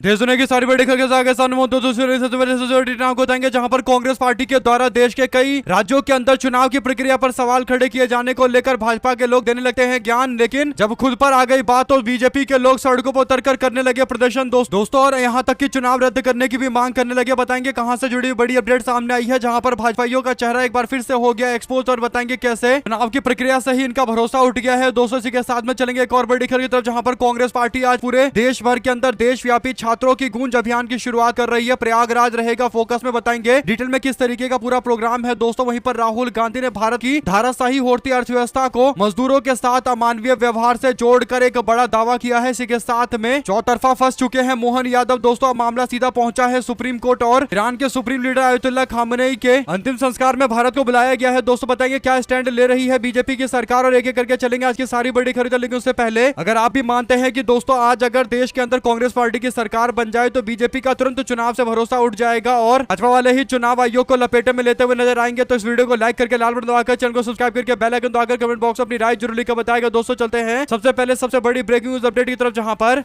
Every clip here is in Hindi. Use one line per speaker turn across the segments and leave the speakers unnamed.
देश दुनिया की सारी बड़ी खबरें के आगे सामने सबसे पहले को बताएंगे, जहां पर कांग्रेस पार्टी के द्वारा देश के कई राज्यों के अंदर चुनाव की प्रक्रिया पर सवाल खड़े किए जाने को लेकर भाजपा के लोग देने लगते हैं ज्ञान, लेकिन जब खुद पर आ गई बात तो बीजेपी के लोग सड़कों पर उतरकर करने लगे प्रदर्शन दोस्तों, और यहां तक कि चुनाव रद्द करने की भी मांग करने लगे। बताएंगे कहां से जुड़ी बड़ी अपडेट सामने आई है, जहां पर भाजपाइयों का चेहरा एक बार फिर से हो गया एक्सपोज, और बताएंगे कैसे चुनाव की प्रक्रिया से ही इनका भरोसा उठ गया है। दोस्तों इसी के साथ में चलेंगे एक और बड़ी खबर की तरफ, जहां पर कांग्रेस पार्टी आज पूरे देश भर के अंदर देशव्यापी छात्रों की गूंज अभियान की शुरुआत कर रही है। प्रयागराज रहेगा फोकस में, बताएंगे डिटेल में किस तरीके का पूरा प्रोग्राम है दोस्तों। वहीं पर राहुल गांधी ने भारत की धाराशाही होती अर्थव्यवस्था को मजदूरों के साथ अमानवीय व्यवहार से जोड़कर एक बड़ा दावा किया है। इसी के साथ में चौतरफा फंस चुके हैं मोहन यादव दोस्तों। मामला सीधा पहुंचा है सुप्रीम कोर्ट और ईरान के सुप्रीम लीडर आयतुल्लाह खामेनेई के अंतिम संस्कार में भारत को बुलाया गया है। दोस्तों बताएंगे क्या स्टैंड ले रही है बीजेपी की सरकार, और एक एक करके चलेंगे आज की सारी बड़ी खबरें। लेकिन उससे पहले अगर आप भी मानते हैं कि दोस्तों आज अगर देश के अंदर कांग्रेस पार्टी की सरकार बन जाए तो बीजेपी का तुरंत चुनाव से भरोसा उठ जाएगा और भाजपा वाले ही चुनाव आयोग को लपेटे में लेते हुए नजर आएंगे, तो इस वीडियो को लाइक करके लाल बटन दबाकर चैनल को सब्सक्राइब करके बेल आइकन दबाकर कमेंट बॉक्स में अपनी राय जरूर लिखकर बताएगा। दोस्तों चलते हैं सबसे पहले सबसे बड़ी ब्रेकिंग न्यूज अपडेट की तरफ, जहां पर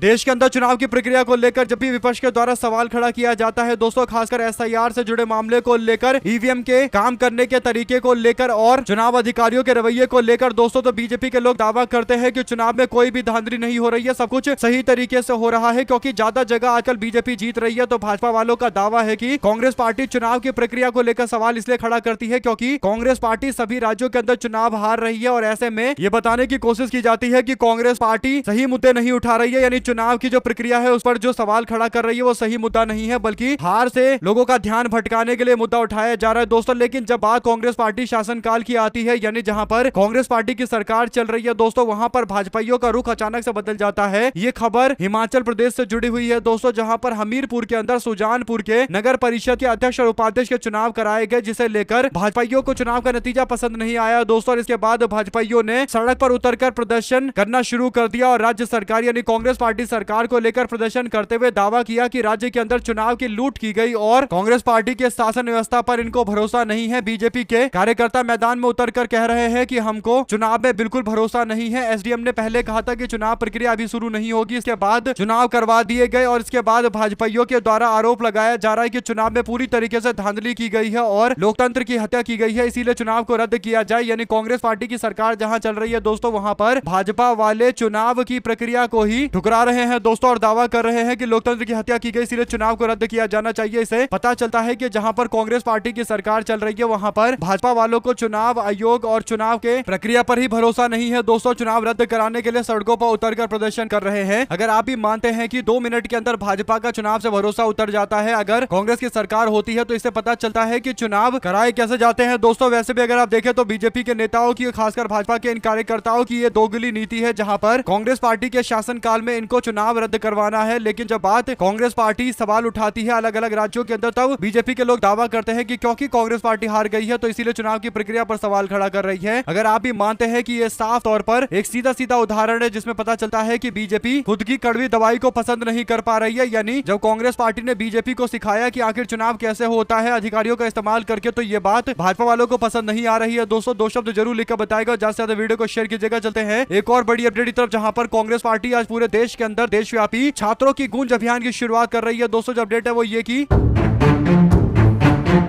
देश के अंदर चुनाव की प्रक्रिया को लेकर जब भी विपक्ष के द्वारा सवाल खड़ा किया जाता है दोस्तों, खासकर एसआईआर से जुड़े मामले को लेकर, ईवीएम के काम करने के तरीके को लेकर और चुनाव अधिकारियों के रवैये को लेकर दोस्तों, तो बीजेपी के लोग दावा करते हैं कि चुनाव में कोई भी धांधली नहीं हो रही है, सब कुछ सही तरीके से हो रहा है। क्योंकि ज्यादा जगह आजकल बीजेपी जीत रही है, तो भाजपा वालों का दावा है कि कांग्रेस पार्टी चुनाव की प्रक्रिया को लेकर सवाल इसलिए खड़ा करती है क्योंकि कांग्रेस पार्टी सभी राज्यों के अंदर चुनाव हार रही है, और ऐसे में ये बताने की कोशिश की जाती है कि कांग्रेस पार्टी सही मुद्दे नहीं उठा रही है, यानी चुनाव की जो प्रक्रिया है उस पर जो सवाल खड़ा कर रही है वो सही मुद्दा नहीं है, बल्कि हार से लोगों का ध्यान भटकाने के लिए मुद्दा उठाया जा रहा है दोस्तों। लेकिन जब बात कांग्रेस पार्टी शासनकाल की आती है, यानी जहां पर कांग्रेस पार्टी की सरकार चल रही है दोस्तों, वहां पर भाजपाइयों का रुख अचानक से बदल जाता है। ये खबर हिमाचल प्रदेश से जुड़ी हुई है दोस्तों, जहां पर हमीरपुर के अंदर सुजानपुर के नगर परिषद के अध्यक्ष और उपाध्यक्ष के चुनाव कराए गए, जिसे लेकर भाजपाइयों को चुनाव का नतीजा पसंद नहीं आया दोस्तों। और इसके बाद भाजपाइयों ने सड़क पर उतरकर प्रदर्शन करना शुरू कर दिया और राज्य सरकार यानी कांग्रेस पार्टी सरकार को लेकर प्रदर्शन करते हुए दावा किया कि राज्य के अंदर चुनाव की लूट की गई और कांग्रेस पार्टी के शासन व्यवस्था पर इनको भरोसा नहीं है। बीजेपी के कार्यकर्ता मैदान में उतरकर कह रहे हैं कि हमको चुनाव में बिल्कुल भरोसा नहीं है। एसडीएम ने पहले कहा था कि चुनाव प्रक्रिया अभी शुरू नहीं होगी, इसके बाद चुनाव करवा दिए गए, और इसके बाद भाजपाइयों के द्वारा आरोप लगाया जा रहा है कि चुनाव में पूरी तरीके से धांधली की गई है और लोकतंत्र की हत्या की गई है, इसीलिए चुनाव को रद्द किया जाए। यानी कांग्रेस पार्टी की सरकार जहां चल रही है दोस्तों, वहां पर भाजपा वाले चुनाव की प्रक्रिया को ही ठुकरा रहे हैं दोस्तों, और दावा कर रहे हैं कि लोकतंत्र की हत्या की गई, इसलिए चुनाव को रद्द किया जाना चाहिए। इसे पता चलता है कि जहां पर कांग्रेस पार्टी की सरकार चल रही है वहां पर भाजपा वालों को चुनाव आयोग और चुनाव के प्रक्रिया पर ही भरोसा नहीं है दोस्तों। चुनाव रद्द कराने के लिए सड़कों पर उतरकर प्रदर्शन कर रहे हैं। अगर आप भी मानते हैं कि 2 मिनट के अंदर भाजपा का चुनाव से भरोसा उतर जाता है अगर कांग्रेस की सरकार होती है, तो इससे पता चलता है कि चुनाव कराए कैसे जाते हैं दोस्तों। वैसे भी अगर आप देखें तो बीजेपी के नेताओं की, खासकर भाजपा के इन कार्यकर्ताओं की ये दोगली नीति है, जहां पर कांग्रेस पार्टी के शासनकाल में इनको चुनाव रद्द करवाना है, लेकिन जब बात कांग्रेस पार्टी सवाल उठाती है अलग अलग राज्यों के अंदर, तब बीजेपी के लोग दावा करते हैं कि क्योंकि कांग्रेस पार्टी हार गई है तो इसीलिए चुनाव की प्रक्रिया पर सवाल खड़ा कर रही है। अगर आप भी मानते हैं कि ये साफ तौर पर एक सीधा सीधा उदाहरण है जिसमें पता चलता है कि बीजेपी खुद की कड़वी दवाई को पसंद नहीं कर पा रही है, यानी जब कांग्रेस पार्टी ने बीजेपी को सिखाया कि आखिर चुनाव कैसे होता है अधिकारियों का इस्तेमाल करके, तो ये बात भाजपा वालों को पसंद नहीं आ रही है दोस्तों। 2 शब्द जरूर लिखकर बताएगा, ज्यादा से ज्यादा वीडियो को शेयर कीजिएगा। चलते हैं एक और बड़ी अपडेट की तरफ, जहां पर कांग्रेस पार्टी आज पूरे देश के अंदर देशव्यापी छात्रों की गूंज अभियान की शुरुआत कर रही है दोस्तों। जो अपडेट है वो ये की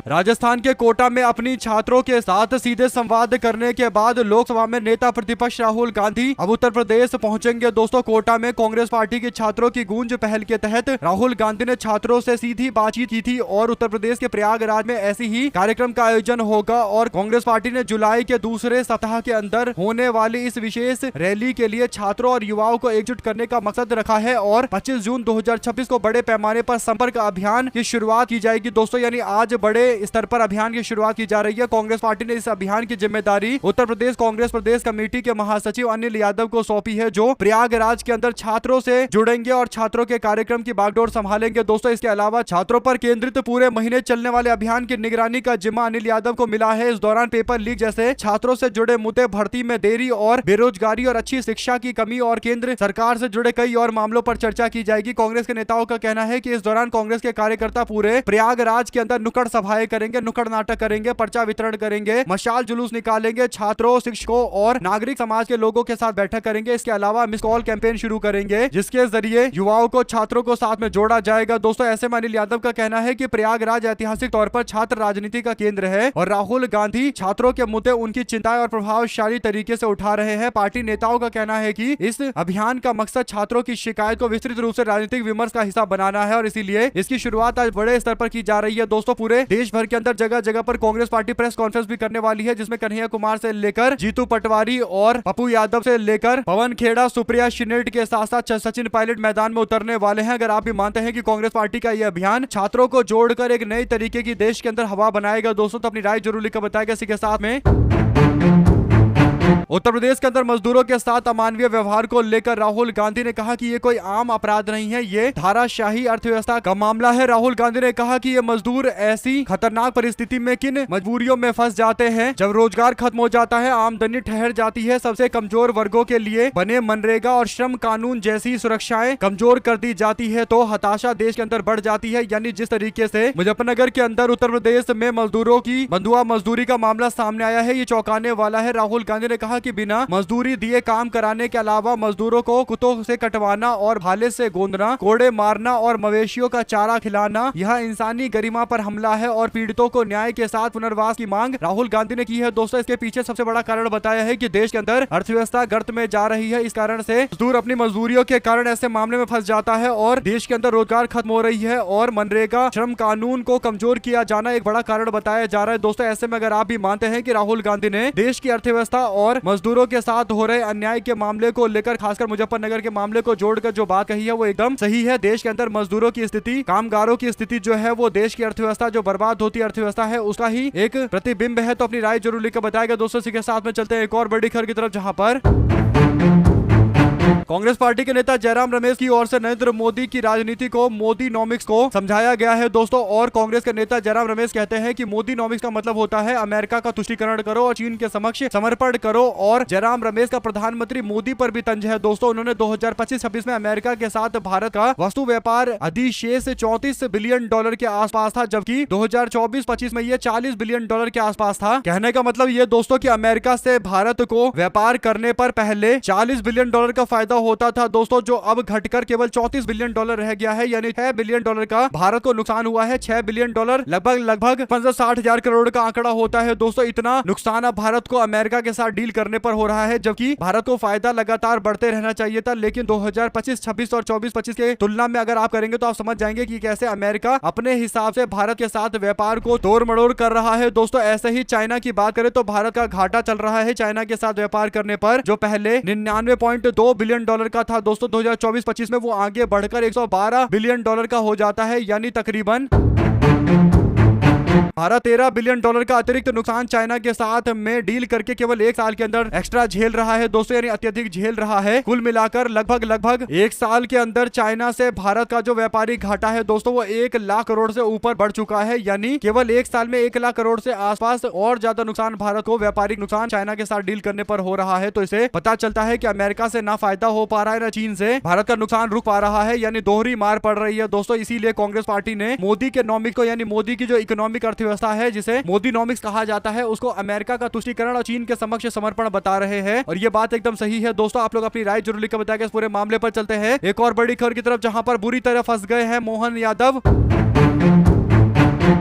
राजस्थान के कोटा में अपनी छात्रों के साथ सीधे संवाद करने के बाद लोकसभा में नेता प्रतिपक्ष राहुल गांधी अब उत्तर प्रदेश पहुंचेंगे दोस्तों। कोटा में कांग्रेस पार्टी की छात्रों की गूंज पहल के तहत राहुल गांधी ने छात्रों से सीधी बातचीत की थी और उत्तर प्रदेश के प्रयागराज में ऐसी ही कार्यक्रम का आयोजन होगा, और कांग्रेस पार्टी ने जुलाई के दूसरे सप्ताह के अंदर होने वाली इस विशेष रैली के लिए छात्रों और युवाओं को एकजुट करने का मकसद रखा है, और 25 जून 2026 को बड़े पैमाने पर संपर्क अभियान की शुरुआत की जाएगी दोस्तों। यानी आज बड़े स्तर पर अभियान की शुरुआत की जा रही है। कांग्रेस पार्टी ने इस अभियान की जिम्मेदारी उत्तर प्रदेश कांग्रेस प्रदेश कमेटी के महासचिव अनिल यादव को सौंपी है, जो प्रयागराज के अंदर छात्रों से जुड़ेंगे और छात्रों के कार्यक्रम की बागडोर संभालेंगे दोस्तों। इसके अलावा छात्रों पर केंद्रित पूरे महीने चलने वाले अभियान की निगरानी का जिम्मा अनिल यादव को मिला है। इस दौरान पेपर लीक जैसे छात्रों से जुड़े मुद्दे, भर्ती में देरी और बेरोजगारी और अच्छी शिक्षा की कमी और केंद्र सरकार से जुड़े कई और मामलों पर चर्चा की जाएगी। कांग्रेस के नेताओं का कहना है कि इस दौरान कांग्रेस के कार्यकर्ता पूरे प्रयागराज के अंदर नुक्कड़ सभाएं करेंगे, नुक्कड़ नाटक करेंगे, पर्चा वितरण करेंगे, मशाल जुलूस निकालेंगे, छात्रों, शिक्षकों और नागरिक समाज के लोगों के साथ बैठक करेंगे। इसके अलावा मिस कॉल कैंपेन शुरू करेंगे जिसके जरिए युवाओं को, छात्रों को साथ में जोड़ा जाएगा। दोस्तों ऐसे में अनिल यादव का कहना है कि प्रयागराज ऐतिहासिक तौर पर छात्र राजनीति का केंद्र है और राहुल गांधी छात्रों के मुद्दे, उनकी चिंताएं और प्रभावशाली तरीके से उठा रहे हैं। पार्टी नेताओं का कहना है कि इस अभियान का मकसद छात्रों की शिकायत को विस्तृत रूप से राजनीतिक विमर्श का हिस्सा बनाना है और इसीलिए इसकी शुरुआत आज बड़े स्तर पर की जा रही है। दोस्तों पूरे देश भर के अंदर जगह जगह पर कांग्रेस पार्टी प्रेस कॉन्फ्रेंस भी करने वाली है जिसमें कन्हैया कुमार से लेकर जीतू पटवारी और पप्पू यादव से लेकर पवन खेड़ा, सुप्रिया शिनेट के साथ साथ सचिन पायलट मैदान में उतरने वाले हैं। अगर आप भी मानते हैं कि कांग्रेस पार्टी का यह अभियान छात्रों को जोड़कर एक नई तरीके की देश के अंदर हवा बनाएगा दोस्तों, तो अपनी राय जरूर लिखकर बताएगा। इसी के साथ में उत्तर प्रदेश के अंदर मजदूरों के साथ अमानवीय व्यवहार को लेकर राहुल गांधी ने कहा कि ये कोई आम अपराध नहीं है, ये धाराशाही अर्थव्यवस्था का मामला है। राहुल गांधी ने कहा कि ये मजदूर ऐसी खतरनाक परिस्थिति में किन मजबूरियों में फंस जाते हैं जब रोजगार खत्म हो जाता है, आमदनी ठहर जाती है। सबसे कमजोर वर्गों के लिए बने मनरेगा और श्रम कानून जैसी सुरक्षाएं कमजोर कर दी जाती है तो हताशा देश के अंदर बढ़ जाती है। यानी जिस तरीके से मुजफ्फरनगर के अंदर उत्तर प्रदेश में मजदूरों की बंधुआ मजदूरी का मामला सामने आया है, ये चौंकाने वाला है। राहुल गांधी ने कहा कि बिना मजदूरी दिए काम कराने के अलावा मजदूरों को कुत्तों से कटवाना और भाले से गोंदना, कोड़े मारना और मवेशियों का चारा खिलाना यह इंसानी गरिमा पर हमला है और पीड़ितों को न्याय के साथ पुनर्वास की मांग राहुल गांधी ने की है। दोस्तों इसके पीछे सबसे बड़ा कारण बताया है कि देश के अंदर अर्थव्यवस्था गर्त में जा रही है। इस कारण से मजदूर अपनी मजदूरियों के कारण ऐसे मामले में फंस जाता है और देश के अंदर रोजगार खत्म हो रही है और मनरेगा श्रम कानून को कमजोर किया जाना एक बड़ा कारण बताया जा रहा है। दोस्तों ऐसे में अगर आप भी मानते हैं कि राहुल गांधी ने देश की अर्थव्यवस्था और मजदूरों के साथ हो रहे अन्याय के मामले को लेकर, खासकर मुजफ्फरनगर के मामले को जोड़कर जो बात कही है वो एकदम सही है। देश के अंदर मजदूरों की स्थिति, कामगारों की स्थिति जो है वो देश की अर्थव्यवस्था, जो बर्बाद होती अर्थव्यवस्था है उसका ही एक प्रतिबिंब है। तो अपनी राय जरूर लिखकर बताएगा दोस्तों। इसी के साथ में चलते हैं एक और बड़ी खबर की तरफ जहां पर कांग्रेस पार्टी के नेता जयराम रमेश की ओर से नरेंद्र मोदी की राजनीति को मोदीनॉमिक्स को समझाया गया है दोस्तों। और कांग्रेस के नेता जयराम रमेश कहते हैं कि मोदीनॉमिक्स का मतलब होता है अमेरिका का तुष्टीकरण करो और चीन के समक्ष समर्पण करो। और जयराम रमेश का प्रधानमंत्री मोदी पर भी तंज है दोस्तों। उन्होंने 2025-26 में अमेरिका के साथ भारत का वस्तु व्यापार अधिशेष $34 बिलियन के आसपास था, जबकि 2024-25 में ये $40 बिलियन के आसपास था। कहने का मतलब ये दोस्तों कि अमेरिका से भारत को व्यापार करने पर पहले $40 बिलियन का फायदा होता था दोस्तों, जो अब घटकर केवल $34 बिलियन रह गया है। यानी $6 बिलियन का भारत को नुकसान हुआ है। $6 बिलियन लगभग 50-60 हजार करोड़ का आंकड़ा होता है दोस्तों। इतना नुकसान अब भारत को अमेरिका के साथ डील करने पर हो रहा है, जबकि भारत को फायदा लगातार बढ़ते रहना चाहिए था। लेकिन 2025-26 और 24-25 के तुलना में अगर आप करेंगे तो आप समझ जाएंगे कि कैसे अमेरिका अपने हिसाब से भारत के साथ व्यापार को तोड़ मड़ोड़ कर रहा है दोस्तों। ऐसे ही चाइना की बात करें तो भारत का घाटा चल रहा है चाइना के साथ व्यापार करने पर, जो पहले 99.2 बिलियन का था दोस्तों। 2024-25 में वो आगे बढ़कर $112 बिलियन का हो जाता है। यानी तकरीबन भारत $13 बिलियन का अतिरिक्त नुकसान चाइना के साथ में डील करके केवल एक साल के अंदर एक्स्ट्रा झेल रहा है दोस्तों, यानी अत्यधिक झेल रहा है। कुल मिलाकर लगभग एक साल के अंदर चाइना से भारत का जो व्यापारिक घाटा है दोस्तों वो 1 लाख करोड़ से ऊपर बढ़ चुका है। यानी केवल एक साल में 1 लाख करोड़ से आसपास और ज्यादा नुकसान भारत को व्यापारिक नुकसान चाइना के साथ डील करने पर हो रहा है। तो इसे पता चलता है कि अमेरिका से ना फायदा हो पा रहा है ना चीन से भारत का नुकसान रुक पा रहा है, यानी दोहरी मार पड़ रही है दोस्तों। इसीलिए कांग्रेस पार्टी ने मोदी के नॉमिक्स को, यानी मोदी की जो इकोनॉमिक अर्थव्यवस्था है जिसे मोदीनॉमिक्स कहा जाता है, उसको अमेरिका का तुष्टीकरण और चीन के समक्ष समर्पण बता रहे हैं। और ये बात एकदम सही है दोस्तों। आप लोग अपनी राय जरूर लिखकर बताएंगे। इस पूरे मामले पर चलते हैं एक और बड़ी खबर की तरफ जहां पर बुरी तरह फंस गए हैं मोहन यादव।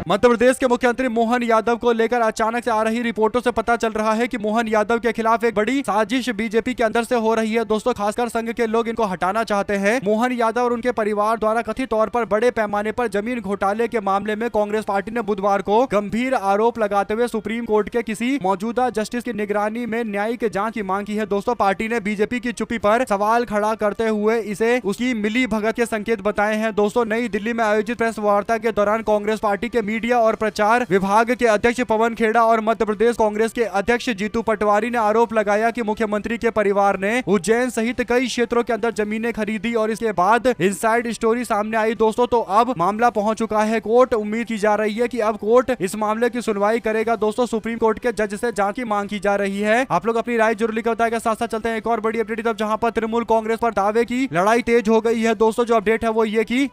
मध्य प्रदेश के मुख्यमंत्री मोहन यादव को लेकर अचानक से आ रही रिपोर्टों से पता चल रहा है कि मोहन यादव के खिलाफ एक बड़ी साजिश बीजेपी के अंदर से हो रही है दोस्तों। खासकर संघ के लोग इनको हटाना चाहते हैं। मोहन यादव और उनके परिवार द्वारा कथित तौर पर बड़े पैमाने पर जमीन घोटाले के मामले में कांग्रेस पार्टी ने बुधवार को गंभीर आरोप लगाते हुए सुप्रीम कोर्ट के किसी मौजूदा जस्टिस की निगरानी में न्यायिक जांच की मांग की है दोस्तों। पार्टी ने बीजेपी की चुप्पी पर सवाल खड़ा करते हुए इसे उसकी मिली भगत के संकेत बताए हैं दोस्तों। नई दिल्ली में आयोजित प्रेस वार्ता के दौरान कांग्रेस पार्टी के मीडिया और प्रचार विभाग के अध्यक्ष पवन खेड़ा और मध्य प्रदेश कांग्रेस के अध्यक्ष जीतू पटवारी ने आरोप लगाया कि मुख्यमंत्री के परिवार ने उज्जैन सहित कई क्षेत्रों के अंदर जमीनें खरीदी और इसके बाद इनसाइड स्टोरी सामने आई दोस्तों। तो अब मामला पहुंच चुका है कोर्ट। उम्मीद की जा रही है कि अब कोर्ट इस मामले की सुनवाई करेगा दोस्तों। सुप्रीम कोर्ट के जज से जांच की मांग की जा रही है। आप लोग अपनी राय जरूर लिखकर बताएगा। साथ साथ चलते हैं एक और बड़ी अपडेट तब जहां पर तृणमूल कांग्रेस पर दावे की लड़ाई तेज हो गई है दोस्तों। जो अपडेट है वो ये की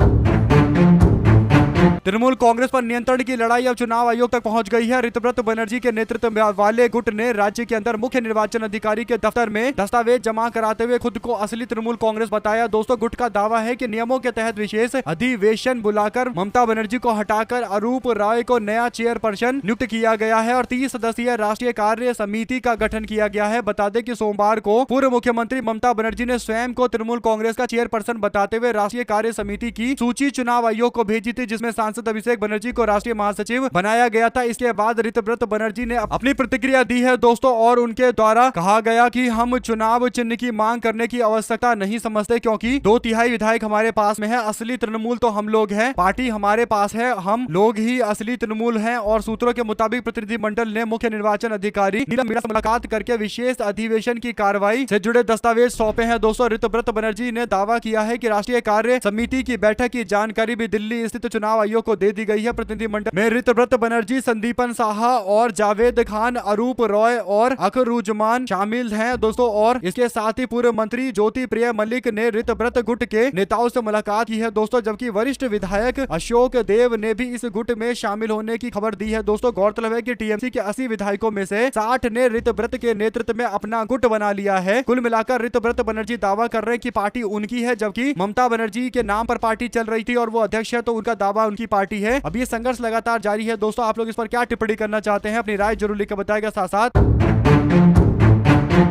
तृणमूल कांग्रेस पर नियंत्रण की लड़ाई अब चुनाव आयोग तक पहुंच गई है। ऋतव्रत बनर्जी के नेतृत्व वाले गुट ने राज्य के अंदर मुख्य निर्वाचन अधिकारी के दफ्तर में दस्तावेज जमा कराते हुए खुद को असली तृणमूल कांग्रेस बताया। दोस्तों, गुट का दावा है कि नियमों के तहत विशेष अधिवेशन बुलाकर ममता बनर्जी को हटाकर अरूप राय को नया चेयरपर्सन नियुक्त किया गया है और 30 सदस्यीय राष्ट्रीय कार्य समिति का गठन किया गया है। बता दें कि सोमवार को पूर्व मुख्यमंत्री ममता बनर्जी ने स्वयं को तृणमूल कांग्रेस का चेयरपर्सन बताते हुए राष्ट्रीय कार्य समिति की सूची चुनाव आयोग को भेजी थी, जिसमें सांसद अभिषेक बनर्जी को राष्ट्रीय महासचिव बनाया गया था। इसके बाद ऋतव्रत बनर्जी ने अपनी प्रतिक्रिया दी है दोस्तों, और उनके द्वारा कहा गया कि हम चुनाव चिन्ह की मांग करने की आवश्यकता नहीं समझते, क्योंकि 2/3 विधायक हमारे पास में है। असली तृणमूल तो हम लोग हैं, पार्टी हमारे पास है, हम लोग ही असली तृणमूल हैं। और सूत्रों के मुताबिक प्रतिनिधिमंडल ने मुख्य निर्वाचन अधिकारी नीलम मीणा से मुलाकात करके विशेष अधिवेशन की कार्रवाई से जुड़े दस्तावेज सौंपे हैं। दोस्तों, ऋतव्रत बनर्जी ने दावा किया है कि राष्ट्रीय कार्य समिति की बैठक की जानकारी भी दिल्ली स्थित चुनाव आयोग को दे दी गई है। प्रतिनिधिमंडल में ऋतव्रत बनर्जी, संदीपन साहा और जावेद खान, अरूप रॉय और अखरुजमान शामिल हैं दोस्तों। और इसके साथ ही पूर्व मंत्री ज्योति प्रिय मलिक ने ऋतव्रत गुट के नेताओं से मुलाकात की है दोस्तों, जबकि वरिष्ठ विधायक अशोक देव ने भी इस गुट में शामिल होने की खबर दी है। दोस्तों, गौरतलब है कि टीएमसी के 80 विधायकों में से 60 ने ऋतव्रत के नेतृत्व में अपना गुट बना लिया है। कुल मिलाकर ऋतव्रत बनर्जी दावा कर रहे हैं कि पार्टी उनकी है, जबकि ममता बनर्जी के नाम पर पार्टी चल रही थी और वो अध्यक्ष है, तो उनका दावा उनकी पार्टी है। अब ये संघर्ष लगातार जारी है दोस्तों। आप लोग इस पर क्या टिप्पणी करना चाहते हैं, अपनी राय जरूर लिखकर बताएगा। साथ साथ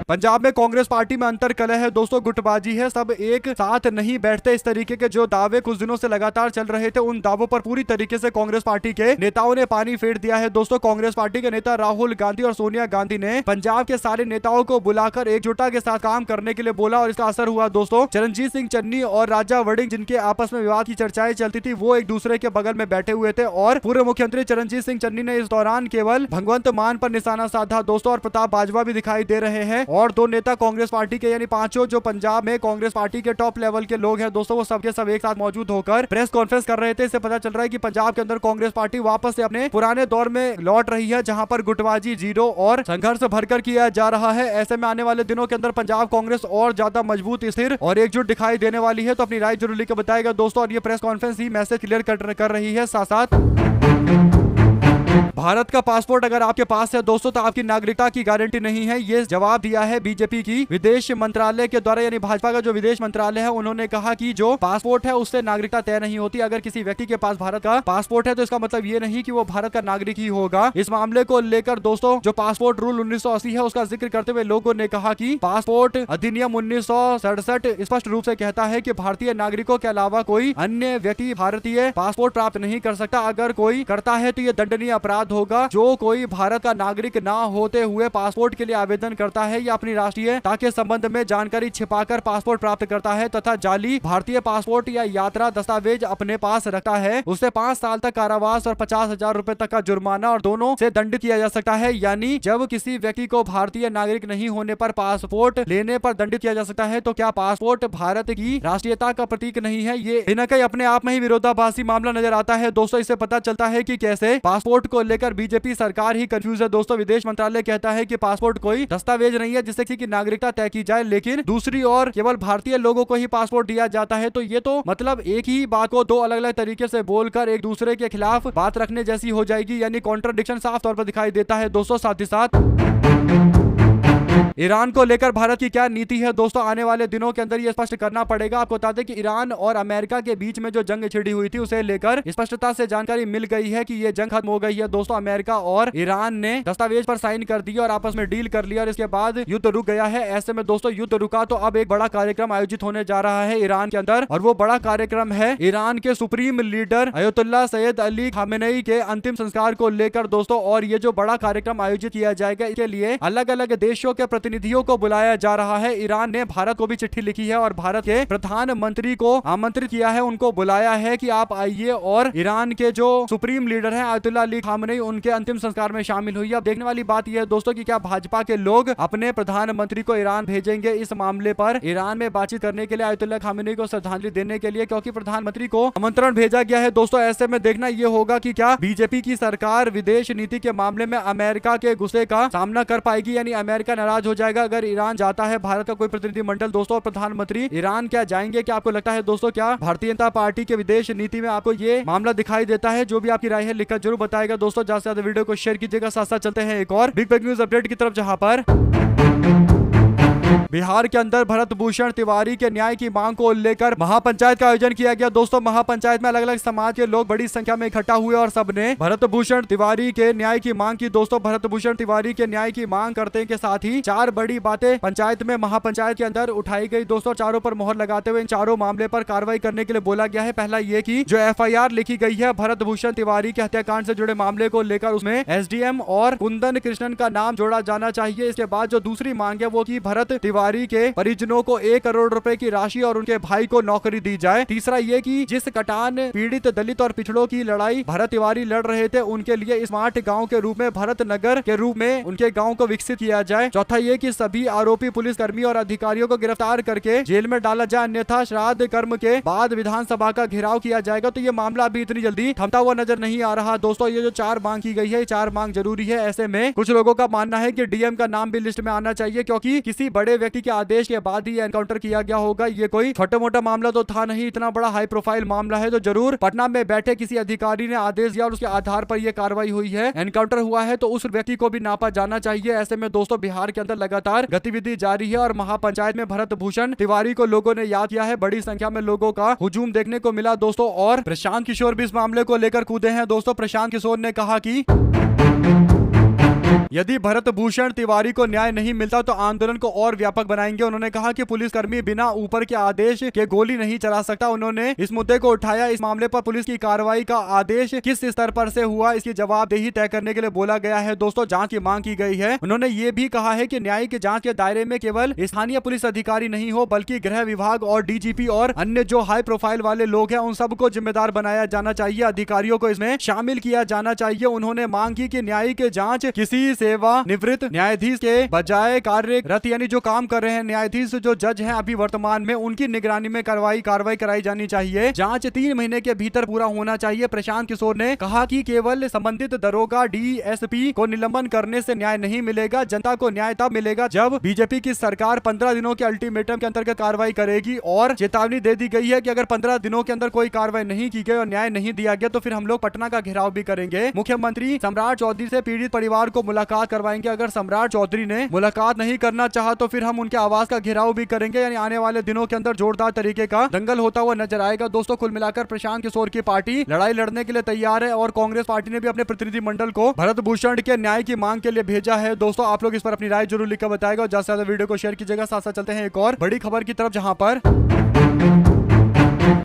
पंजाब में कांग्रेस पार्टी में अंतर कलह है दोस्तों, गुटबाजी है, सब एक साथ नहीं बैठते। इस तरीके के जो दावे कुछ दिनों से लगातार चल रहे थे, उन दावों पर पूरी तरीके से कांग्रेस पार्टी के नेताओं ने पानी फेर दिया है दोस्तों। कांग्रेस पार्टी के नेता राहुल गांधी और सोनिया गांधी ने पंजाब के सारे नेताओं को बुलाकर एकजुटता के साथ काम करने के लिए बोला और इसका असर हुआ दोस्तों। चरणजीत सिंह चन्नी और राजा वड़िंग, जिनके आपस में विवाद की चर्चाएं चलती थी, वो एक दूसरे के बगल में बैठे हुए थे और पूर्व मुख्यमंत्री चरणजीत सिंह चन्नी ने इस दौरान केवल भगवंत मान पर निशाना साधा दोस्तों, और प्रताप बाजवा भी दिखाई दे रहे हैं। और दो नेता कांग्रेस पार्टी के यानी पांचों जो पंजाब में कांग्रेस पार्टी के टॉप लेवल के लोग हैं दोस्तों, वो सबके सब एक साथ मौजूद होकर प्रेस कॉन्फ्रेंस कर रहे थे। इससे पता चल रहा है कि पंजाब के अंदर कांग्रेस पार्टी वापस से अपने पुराने दौर में लौट रही है, जहां पर गुटबाजी जीरो और संघर्ष भरकर किया जा रहा है। ऐसे में आने वाले दिनों के अंदर पंजाब कांग्रेस और ज्यादा मजबूत, स्थिर और एकजुट दिखाई देने वाली है। तो अपनी राय जरूर लिखकर बताएगा दोस्तों। और ये प्रेस कॉन्फ्रेंस ही मैसेज क्लियर कर रही है। साथ साथ भारत का पासपोर्ट अगर आपके पास है दोस्तों, तो आपकी नागरिकता की गारंटी नहीं है। ये जवाब दिया है बीजेपी की विदेश मंत्रालय के द्वारा, यानी भाजपा का जो विदेश मंत्रालय है, उन्होंने कहा कि जो पासपोर्ट है उससे नागरिकता तय नहीं होती। अगर किसी व्यक्ति के पास भारत का पासपोर्ट है तो इसका मतलब ये नहीं कि वो भारत का नागरिक ही होगा। इस मामले को लेकर दोस्तों जो पासपोर्ट रूल 1980 है उसका जिक्र करते हुए लोगों ने कहा कि पासपोर्ट अधिनियम 1967 स्पष्ट रूप से कहता है कि भारतीय नागरिकों के अलावा कोई अन्य व्यक्ति भारतीय पासपोर्ट प्राप्त नहीं कर सकता। अगर कोई करता है तो ये दंडनीय अपराध होगा। जो कोई भारत का नागरिक ना होते हुए पासपोर्ट के लिए आवेदन करता है या अपनी राष्ट्रीयता के संबंध में जानकारी छिपाकर पासपोर्ट प्राप्त करता है तथा जाली भारतीय पासपोर्ट या यात्रा दस्तावेज अपने पास रखता है, उसे 5 साल तक कारावास और 50,000 रुपए तक का जुर्माना और दोनों से दंडित किया जा सकता है। यानी जब किसी व्यक्ति को भारतीय नागरिक नहीं होने पर पासपोर्ट लेने पर दंडित किया जा सकता है, तो क्या पासपोर्ट भारत की राष्ट्रीयता का प्रतीक नहीं है? ये कहीं न कहीं अपने आप में ही विरोधाभासी मामला नजर आता है दोस्तों। इससे पता चलता है कि कैसे पासपोर्ट को लेकर बीजेपी सरकार ही कंफ्यूज है दोस्तों। विदेश मंत्रालय कहता है कि पासपोर्ट कोई दस्तावेज नहीं है जिससे किसी की नागरिकता तय की जाए, लेकिन दूसरी ओर केवल भारतीय लोगों को ही पासपोर्ट दिया जाता है। तो ये तो मतलब एक ही बात को दो अलग अलग तरीके से बोलकर एक दूसरे के खिलाफ बात रखने जैसी हो जाएगी, यानी कॉन्ट्रडिक्शन साफ तौर पर दिखाई देता है दोस्तों। साथ ही साथ ईरान को लेकर भारत की क्या नीति है दोस्तों, आने वाले दिनों के अंदर ये स्पष्ट करना पड़ेगा। आपको बता दें कि ईरान और अमेरिका के बीच में जो जंग छिड़ी हुई थी उसे लेकर स्पष्टता से जानकारी मिल गई है कि ये जंग खत्म हो गई है दोस्तों। अमेरिका और ईरान ने दस्तावेज पर साइन कर दिया और आपस में डील कर लिया और इसके बाद युद्ध रुक गया है। ऐसे में दोस्तों युद्ध रुका तो अब एक बड़ा कार्यक्रम आयोजित होने जा रहा है ईरान के अंदर, और वो बड़ा कार्यक्रम है ईरान के supreme leader अयतुल्ला Syed Ali Khamenei के अंतिम संस्कार को लेकर दोस्तों। और ये जो बड़ा कार्यक्रम आयोजित किया जाएगा, इसके लिए अलग अलग देशों के प्रतिनिधियों को बुलाया जा रहा है। ईरान ने भारत को भी चिट्ठी लिखी है और भारत के प्रधानमंत्री को आमंत्रित किया है, उनको बुलाया है कि आप आइए और ईरान के जो सुप्रीम लीडर हैं अयतुल्ला अली खामेनेई, उनके अंतिम संस्कार में शामिल हुई। अब देखने वाली बात यह है दोस्तों कि क्या भाजपा के लोग अपने प्रधानमंत्री को ईरान भेजेंगे इस मामले पर ईरान में बातचीत करने के लिए, अयतुल्ला खामेनेई को श्रद्धांजलि देने के लिए, क्योंकि प्रधानमंत्री को आमंत्रण भेजा गया है दोस्तों। ऐसे में देखना यह होगा कि क्या बीजेपी की सरकार विदेश नीति के मामले में अमेरिका के गुस्से का सामना कर पाएगी, यानी अमेरिका नाराज नाराज हो जाएगा अगर ईरान जाता है भारत का कोई प्रतिनिधिमंडल दोस्तों। प्रधानमंत्री ईरान क्या जाएंगे? क्या आपको लगता है दोस्तों? क्या भारतीय जनता पार्टी के विदेश नीति में आपको ये मामला दिखाई देता है? जो भी आपकी राय है लिखकर जरूर बताएगा दोस्तों। ज्यादा से ज्यादा वीडियो को शेयर कीजिएगा। साथ साथ चलते हैं एक और बिग बिग न्यूज अपडेट की तरफ, जहां पर बिहार के अंदर भरत भूषण तिवारी के न्याय की मांग को लेकर महापंचायत का आयोजन किया गया दोस्तों। महापंचायत में अलग अलग समाज के लोग बड़ी संख्या में इकट्ठा हुए और सबने भरत भूषण तिवारी के न्याय की मांग की दोस्तों। भरत भूषण तिवारी के न्याय की मांग करने के साथ ही 4 बड़ी बातें पंचायत में महापंचायत के अंदर उठाई गई दोस्तों। चारों पर मोहर लगाते हुए इन चारों मामले पर कार्रवाई करने के लिए बोला गया है। पहला ये कि जो FIR लिखी गई है भरत भूषण तिवारी के हत्याकांड से जुड़े मामले को लेकर उसमें SDM और कुंदन कृष्णन का नाम जोड़ा जाना चाहिए। इसके बाद जो दूसरी मांग है वो की भरत तिवारी के परिजनों को 1 करोड़ रुपए की राशि और उनके भाई को नौकरी दी जाए। तीसरा ये कि जिस कटान पीड़ित दलित और पिछड़ों की लड़ाई भरत तिवारी लड़ रहे थे उनके लिए स्मार्ट गांव के रूप में भरत नगर के रूप में उनके गांव को विकसित किया जाए। चौथा ये कि सभी आरोपी पुलिस कर्मी और अधिकारियों को गिरफ्तार करके जेल में डाला जाए, अन्यथा श्राद्ध कर्म के बाद विधानसभा का घेराव किया जाएगा। तो ये मामला अभी इतनी जल्दी थमता हुआ नजर नहीं आ रहा दोस्तों। ये जो 4 मांग की गई है, ये 4 मांग जरूरी है। ऐसे में कुछ लोगों का मानना है कि DM का नाम भी लिस्ट में आना चाहिए, क्योंकि किसी बड़े व्यक्ति के आदेश के बाद ही एनकाउंटर किया गया होगा। ये कोई छोटा मोटा मामला तो था नहीं, इतना बड़ा हाई प्रोफाइल मामला है। तो जरूर पटना में बैठे किसी अधिकारी ने आदेश दिया और उसके आधार पर यह कार्रवाई हुई है, एनकाउंटर हुआ है, तो उस व्यक्ति को भी नापा जाना चाहिए। ऐसे में दोस्तों बिहार के अंदर लगातार गतिविधि जारी है और महापंचायत में भरत भूषण तिवारी को लोगों ने याद किया है। बड़ी संख्या में लोगों का हुजूम देखने को मिला दोस्तों। और प्रशांत किशोर भी इस मामले को लेकर कूदे हैं दोस्तों। प्रशांत किशोर ने कहा कि यदि भरत भूषण तिवारी को न्याय नहीं मिलता तो आंदोलन को और व्यापक बनाएंगे। उन्होंने कहा कि पुलिसकर्मी बिना ऊपर के आदेश के गोली नहीं चला सकता। उन्होंने इस मुद्दे को उठाया। इस मामले पर पुलिस की कार्रवाई का आदेश किस स्तर पर से हुआ, इसकी जवाबदेही तय करने के लिए बोला गया है दोस्तों। जांच की मांग की गई है। उन्होंने ये भी कहा है कि न्यायिक जांच के दायरे में केवल स्थानीय पुलिस अधिकारी नहीं हो, बल्कि गृह विभाग और DGP और अन्य जो हाई प्रोफाइल वाले लोग हैं उन सबको जिम्मेदार बनाया जाना चाहिए। अधिकारियों को इसमें शामिल किया जाना चाहिए। उन्होंने मांग की कि न्यायिक जांच किसी सेवा निवृत्त न्यायाधीश के बजाय कार्यरत यानी जो काम कर रहे हैं न्यायाधीश जो जज हैं अभी वर्तमान में, उनकी निगरानी में कार्रवाई कराई जानी चाहिए। जांच 3 महीने के भीतर पूरा होना चाहिए। प्रशांत किशोर ने कहा कि केवल संबंधित दरोगा DSP को निलंबन करने से न्याय नहीं मिलेगा। जनता को न्याय तब मिलेगा जब BJP की सरकार 15 दिनों के अल्टीमेटम के अंतर्गत कार्रवाई करेगी। और चेतावनी दे दी गई है कि अगर 15 दिनों के अंदर कोई कार्रवाई नहीं की गई और न्याय नहीं दिया गया तो फिर हम लोग पटना का घेराव भी करेंगे। मुख्यमंत्री सम्राट चौधरी से पीड़ित परिवार को मुलाकात करवाएंगे। अगर सम्राट चौधरी ने मुलाकात नहीं करना चाहा तो फिर हम उनके आवास का घेराव भी करेंगे। यानी आने वाले दिनों के अंदर जोरदार तरीके का दंगल होता हुआ नजर आएगा दोस्तों। कुल मिलाकर प्रशांत किशोर की पार्टी लड़ाई लड़ने के लिए तैयार है और कांग्रेस पार्टी ने भी अपने प्रतिनिधिमंडल को भरत भूषण के न्याय की मांग के लिए भेजा है दोस्तों। आप लोग इस पर अपनी राय जरूर लिखकर बताएगा और ज्यादा से ज्यादा वीडियो को शेयर कीजिएगा। साथ साथ चलते हैं एक और बड़ी खबर की तरफ, जहां पर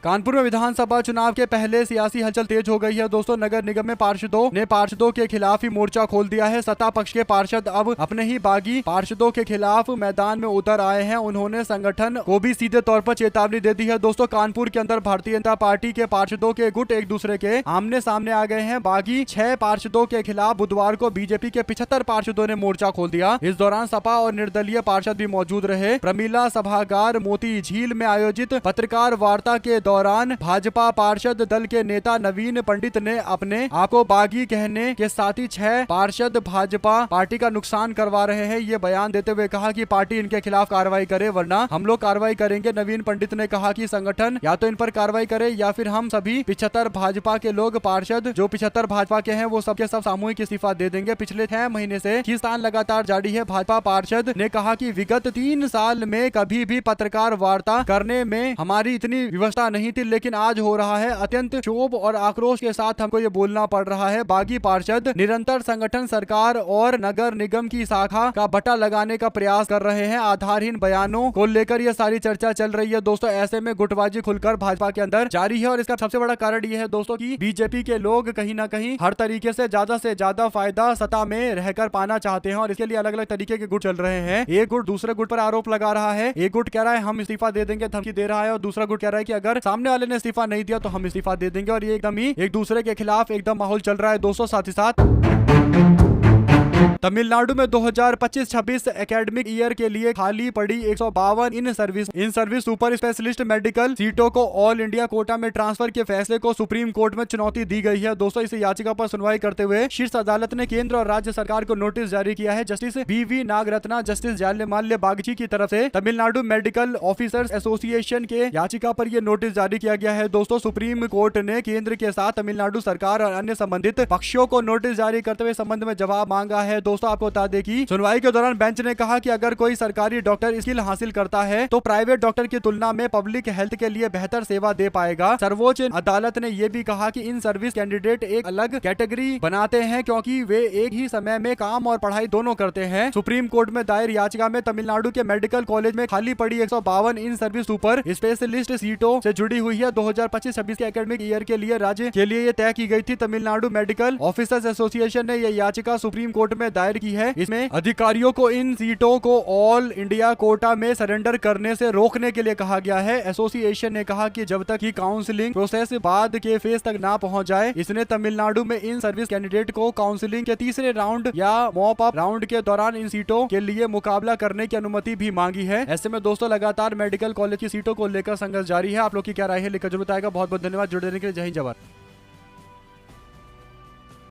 कानपुर में विधानसभा चुनाव के पहले सियासी हलचल तेज हो गई है दोस्तों। नगर निगम में पार्षदों के खिलाफ ही मोर्चा खोल दिया है। सत्ता पक्ष के पार्षद अब अपने ही बागी पार्षदों के खिलाफ मैदान में उतर आए हैं। उन्होंने संगठन को भी सीधे तौर पर चेतावनी दे दी है दोस्तों। कानपुर के अंदर भारतीय जनता पार्टी के पार्षदों के गुट एक दूसरे के आमने सामने आ गए हैं। बागी 6 पार्षदों के खिलाफ बुधवार को BJP के 75 पार्षदों ने मोर्चा खोल दिया। इस दौरान सपा और निर्दलीय पार्षद भी मौजूद रहे। प्रमीला सभागार मोती झील में आयोजित पत्रकार वार्ता के दौरान भाजपा पार्षद दल के नेता नवीन पंडित ने अपने आप को बागी कहने के साथ ही 6 पार्षद भाजपा पार्टी का नुकसान करवा रहे हैं। ये बयान देते हुए कहा कि पार्टी इनके खिलाफ कार्रवाई करे वरना हम लोग कार्रवाई करेंगे। नवीन पंडित ने कहा कि संगठन या तो इन पर कार्रवाई करे या फिर हम सभी 75 भाजपा के लोग पार्षद जो 75 भाजपा के हैं वो सबके सब सामूहिक इस्तीफा दे देंगे। पिछले 6 महीने से खींचतान लगातार जारी है। भाजपा पार्षद ने कहा कि विगत 3 साल में कभी भी पत्रकार वार्ता करने में हमारी इतनी व्यवस्था नहीं थी, लेकिन आज हो रहा है। अत्यंत क्षोभ और आक्रोश के साथ हमको ये बोलना पड़ रहा है। बागी पार्षद निरंतर संगठन, सरकार और नगर निगम की शाखा का बटा लगाने का प्रयास कर रहे हैं। आधारहीन बयानों को लेकर ये सारी चर्चा चल रही है दोस्तों। ऐसे में गुटबाजी खुलकर भाजपा के अंदर जारी है और इसका सबसे बड़ा कारण ये है दोस्तों कि BJP के लोग कहीं ना कहीं हर तरीके से ज्यादा फायदा सत्ता में रहकर पाना चाहते हैं और इसके लिए अलग अलग तरीके के गुट चल रहे हैं। एक गुट दूसरे गुट पर आरोप लगा रहा है। एक गुट कह रहा है हम इस्तीफा दे देंगे, धमकी दे रहा है, और दूसरा गुट कह रहा है कि अगर सामने वाले ने इस्तीफा नहीं दिया तो हम इस्तीफा दे देंगे। और ये एकदम ही एक दूसरे के खिलाफ एकदम माहौल चल रहा है दोस्तों। साथ ही साथ तमिलनाडु में 2025-26 एकेडमिक ईयर के लिए खाली पड़ी 152 in service super specialist medical सीटों को ऑल इंडिया कोटा में ट्रांसफर के फैसले को सुप्रीम कोर्ट में चुनौती दी गई है। दोस्तों, इस याचिका पर सुनवाई करते हुए शीर्ष अदालत ने केंद्र और राज्य सरकार को नोटिस जारी किया है। जस्टिस बीवी नागरत्ना, जस्टिस जाल्यमाल्य बागची की तरफ से तमिलनाडु मेडिकल ऑफिसर्स एसोसिएशन के याचिका पर यह नोटिस जारी किया गया है। दोस्तों, सुप्रीम कोर्ट ने केंद्र के साथ तमिलनाडु सरकार और अन्य संबंधित पक्षों को नोटिस जारी करते हुए संबंध में जवाब मांगा है। दोस्तों, आपको बता दें कि सुनवाई के दौरान बेंच ने कहा कि अगर कोई सरकारी डॉक्टर स्किल हासिल करता है तो प्राइवेट डॉक्टर की तुलना में पब्लिक हेल्थ के लिए बेहतर सेवा दे पाएगा। सर्वोच्च अदालत ने यह भी कहा कि इन सर्विस कैंडिडेट एक अलग कैटेगरी बनाते हैं क्योंकि वे एक ही समय में काम और पढ़ाई दोनों करते हैं। सुप्रीम कोर्ट में दायर याचिका में तमिलनाडु के मेडिकल कॉलेज में खाली पड़ी 152 इन सर्विस सुपर स्पेशलिस्ट सीटों से जुड़ी हुई है। 2025-26 के एकेडमिक ईयर के लिए राज्य के लिए यह तय की गई थी। तमिलनाडु मेडिकल ऑफिसर्स एसोसिएशन ने यह याचिका सुप्रीम कोर्ट में दायर की है। इसमें अधिकारियों को इन सीटों को ऑल इंडिया कोटा में सरेंडर करने से रोकने के लिए कहा गया है। एसोसिएशन ने कहा कि जब तक की काउंसलिंग प्रोसेस बाद के फेज तक ना पहुंच जाए, इसने तमिलनाडु में इन सर्विस कैंडिडेट को काउंसलिंग के तीसरे राउंड या मॉप अप राउंड के दौरान इन सीटों के लिए मुकाबला करने की अनुमति भी मांगी है। ऐसे में दोस्तों, लगातार मेडिकल कॉलेज की सीटों को लेकर संघर्ष जारी है। आप लोग की क्या राय है, लिखकर जरूर बताएगा। बहुत बहुत धन्यवाद जुड़ने के लिए। जय हिंद, जय भारत।